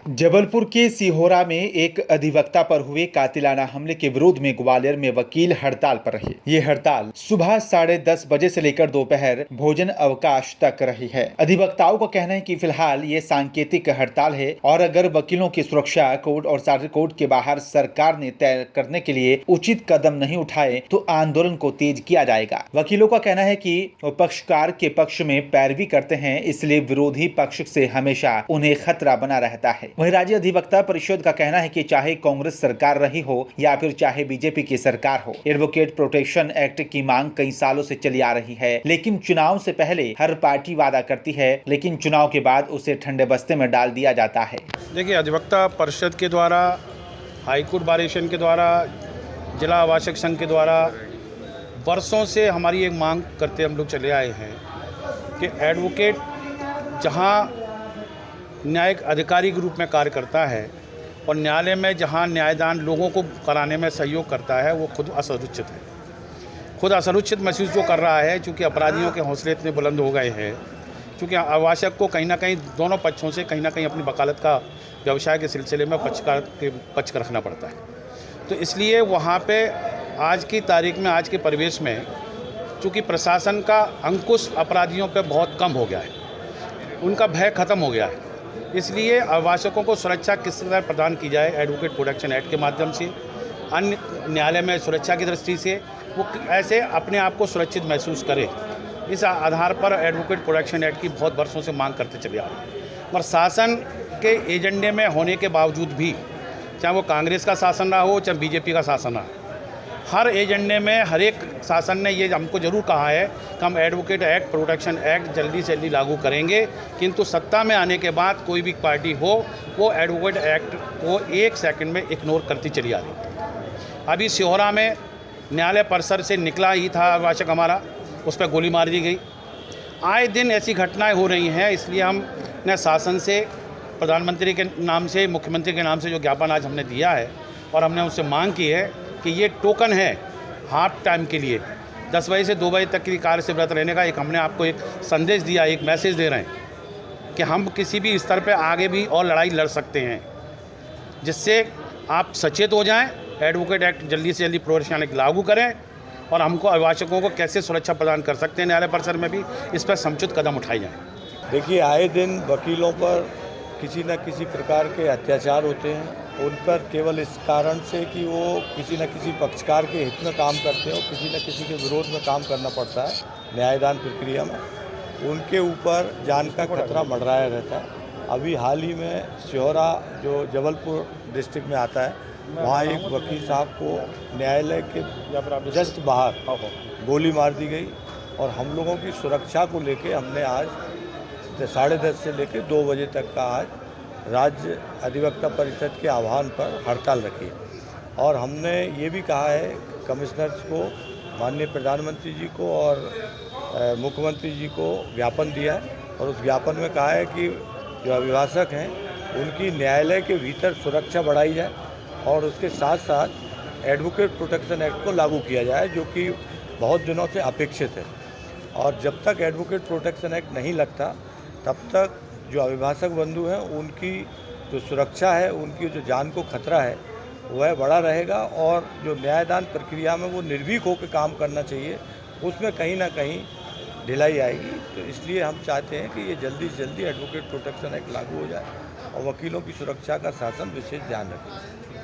जबलपुर के सिहोरा में एक अधिवक्ता पर हुए कातिलाना हमले के विरोध में ग्वालियर में वकील हड़ताल पर रहे। ये हड़ताल सुबह 10:30 बजे से लेकर दोपहर भोजन अवकाश तक रही है। अधिवक्ताओं का कहना है कि फिलहाल ये सांकेतिक हड़ताल है और अगर वकीलों की सुरक्षा कोर्ट और सार्वजनिक कोर्ट के बाहर सरकार ने तय करने के लिए उचित कदम नहीं उठाए तो आंदोलन को तेज किया जाएगा। वकीलों का कहना है कि वो पक्षकार के पक्ष में पैरवी करते हैं, इसलिए विरोधी पक्ष से हमेशा उन्हें खतरा बना रहता है। वहीं राज्य अधिवक्ता परिषद का कहना है कि चाहे कांग्रेस सरकार रही हो या फिर चाहे बीजेपी की सरकार हो, एडवोकेट प्रोटेक्शन एक्ट की मांग कई सालों से चली आ रही है। लेकिन चुनाव से पहले हर पार्टी वादा करती है, लेकिन चुनाव के बाद उसे ठंडे बस्ते में डाल दिया जाता है। देखिए, अधिवक्ता परिषद के द्वारा, हाईकोर्ट बार एसोसिएशन के द्वारा, जिला आवासक संघ के द्वारा वर्षों से हमारी एक मांग करते हम लोग चले आए हैं कि एडवोकेट जहां न्यायिक अधिकारी के रूप में कार्य करता है और न्यायालय में जहां न्यायदान लोगों को कराने में सहयोग करता है, वो खुद असुरक्षित है। खुद असुरक्षित महसूस जो कर रहा है, चूँकि अपराधियों के हौसले इतने बुलंद हो गए हैं, चूँकि आवासक को कहीं ना कहीं दोनों पक्षों से कहीं ना कहीं अपनी वकालत का व्यवसाय के सिलसिले में पक्ष का रखना पड़ता है। तो इसलिए वहाँ पे आज की तारीख में, आज के परिवेश में, चूँकि प्रशासन का अंकुश अपराधियों पे बहुत कम हो गया है, उनका भय खत्म हो गया है, इसलिए आवासकों को सुरक्षा किस तरह प्रदान की जाए एडवोकेट प्रोटेक्शन एक्ट के माध्यम से, अन्य न्यायालय में सुरक्षा की दृष्टि से वो ऐसे अपने आप को सुरक्षित महसूस करे, इस आधार पर एडवोकेट प्रोटेक्शन एक्ट की बहुत वर्षों से मांग करते चले आ रहे हैं। पर शासन के एजेंडे में होने के बावजूद भी, चाहे वो कांग्रेस का शासन रहा हो चाहे बीजेपी का शासन रहा, हर एजेंडे में हर एक शासन ने ये हमको जरूर कहा है कि हम एडवोकेट एक्ट प्रोटेक्शन एक्ट जल्दी से जल्दी लागू करेंगे, किंतु सत्ता में आने के बाद कोई भी पार्टी हो वो एडवोकेट एक्ट को एक सेकंड में इग्नोर करती चली आ रही। अभी सिहोरा में न्यायालय परिसर से निकला ही था आवासक हमारा, उस पर गोली मार दी गई। आए दिन ऐसी घटनाएँ हो रही हैं, इसलिए हमने शासन से, प्रधानमंत्री के नाम से, मुख्यमंत्री के नाम से जो ज्ञापन आज हमने दिया है और हमने उनसे मांग की है कि ये टोकन है हाफ टाइम के लिए 10 बजे से 2 बजे तक की कार्य से व्रत रहने का एक हमने आपको एक संदेश दिया, एक मैसेज दे रहे हैं कि हम किसी भी स्तर पे आगे भी और लड़ाई लड़ सकते हैं, जिससे आप सचेत हो जाएं, एडवोकेट एक्ट जल्दी से जल्दी प्रोटेक्शन एक्ट लागू करें और हमको अभिभाषकों को कैसे सुरक्षा प्रदान कर सकते हैं न्यायालय परिसर में भी, इस पर समुचित कदम उठाए जाएँ। देखिए, आए दिन वकीलों पर किसी न किसी प्रकार के अत्याचार होते हैं, उन पर केवल इस कारण से कि वो किसी न किसी पक्षकार के हित में काम करते हैं और किसी न किसी के विरोध में काम करना पड़ता है न्यायदान प्रक्रिया में, उनके ऊपर जान का खतरा मंडराया रहता है। अभी हाल ही में सिहोरा जो जबलपुर डिस्ट्रिक्ट में आता है, वहाँ एक वकील साहब को न्यायालय के जस्ट बाहर गोली मार दी गई और हम लोगों की सुरक्षा को लेके हमने आज 10:30 से लेकर 2 बजे तक का आज राज्य अधिवक्ता परिषद के आह्वान पर हड़ताल रखी और हमने ये भी कहा है कमिश्नर्स को, माननीय प्रधानमंत्री जी को और मुख्यमंत्री जी को ज्ञापन दिया है और उस ज्ञापन में कहा है कि जो अभिभाषक हैं उनकी न्यायालय के भीतर सुरक्षा बढ़ाई जाए और उसके साथ साथ एडवोकेट प्रोटेक्शन एक्ट को लागू किया जाए, जो कि बहुत दिनों से अपेक्षित है। और जब तक एडवोकेट प्रोटेक्शन एक्ट नहीं लगता तब तक जो अभिभाषक बंधु हैं उनकी जो सुरक्षा है, उनकी जो जान को खतरा है, वह बड़ा रहेगा और जो न्यायदान प्रक्रिया में वो निर्भीक होकर काम करना चाहिए, उसमें कहीं ना कहीं ढिलाई आएगी। तो इसलिए हम चाहते हैं कि ये जल्दी से जल्दी एडवोकेट प्रोटेक्शन एक्ट लागू हो जाए और वकीलों की सुरक्षा का शासन विशेष ध्यान रखे।